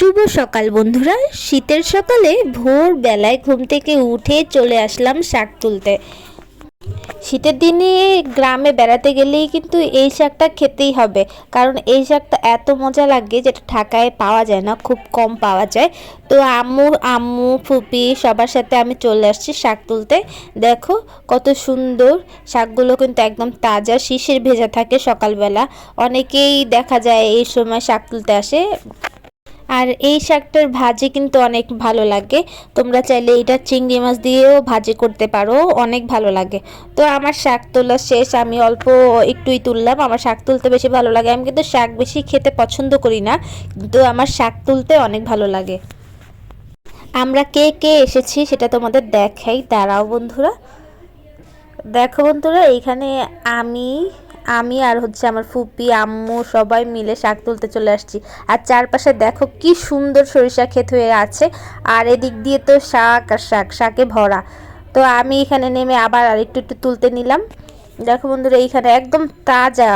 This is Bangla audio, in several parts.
শুভ সকাল বন্ধুরা। শীতের সকালে ভোর বেলায় ঘুম থেকে উঠে চলে আসলাম শাক তুলতে। শীতের দিনে গ্রামে বেড়াতে গেলেই কিন্তু এই শাকটা খেতেই হবে, কারণ এই শাকটা এত মজা লাগে যেটা ঢাকায় পাওয়া যায় না, খুব কম পাওয়া যায়। তো আম্মু ফুপি সবার সাথে আমি চলে আসছি শাক তুলতে। দেখো কত সুন্দর শাকগুলো, কিন্তু একদম তাজা, শিশির ভেজা থাকে সকালবেলা। অনেকেই দেখা যায় এই সময় শাক তুলতে আসে। আর এই শাকটার ভাজি কিন্তু অনেক ভালো লাগে। তোমরা চাইলে এটা চিংড়ি মাছ দিয়েও ভাজি করতে পারো, অনেক ভালো লাগে। তো আমার শাক তোলা শেষ, আমি অল্প একটুই তুললাম। আমার শাক তুলতে বেশি ভালো লাগে। আমি কিন্তু শাক বেশি খেতে পছন্দ করি না, কিন্তু আমার শাক তুলতে অনেক ভালো লাগে। আমরা কে কে এসেছি সেটা তোমাদের দেখাই, দাঁড়াও বন্ধুরা। দেখো বন্ধুরা, এইখানে আমি আমি আর হচ্ছে আমার ফুপি আম্মু সবাই মিলে শাক তুলতে চলে আসছি। আর চারপাশে দেখো কি সুন্দর সরিষা ক্ষেত হয়ে আছে, আর এদিক দিয়ে তো শাক আর শাক, শাকে ভরা। তো আমি এখানে নেমে আবার আরেকটু একটু তুলতে নিলাম। দেখো বন্ধুরা, এইখানে একদম তাজা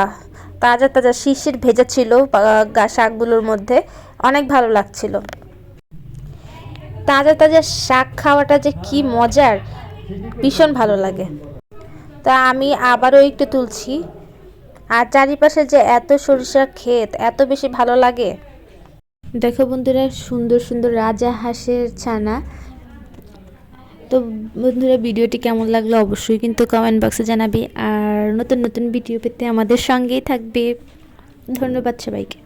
তাজা তাজা শিশির ভেজা ছিল শাকগুলোর মধ্যে, অনেক ভালো লাগছিল। তাজা তাজা শাক খাওয়াটা যে কি মজার, ভীষণ ভালো লাগে। তা আমি আবারও একটু তুলছি। আর চারিপাশে যে এত সরিষার ক্ষেত, এত বেশি ভালো লাগে। দেখো বন্ধুরা, সুন্দর সুন্দর রাজা হাঁসের ছানা। তো বন্ধুরা, ভিডিওটি কেমন লাগলো অবশ্যই কিন্তু কমেন্ট বক্সে জানাবে। আর নতুন নতুন ভিডিও পেতে আমাদের সঙ্গেই থাকবে। ধন্যবাদ সবাইকে।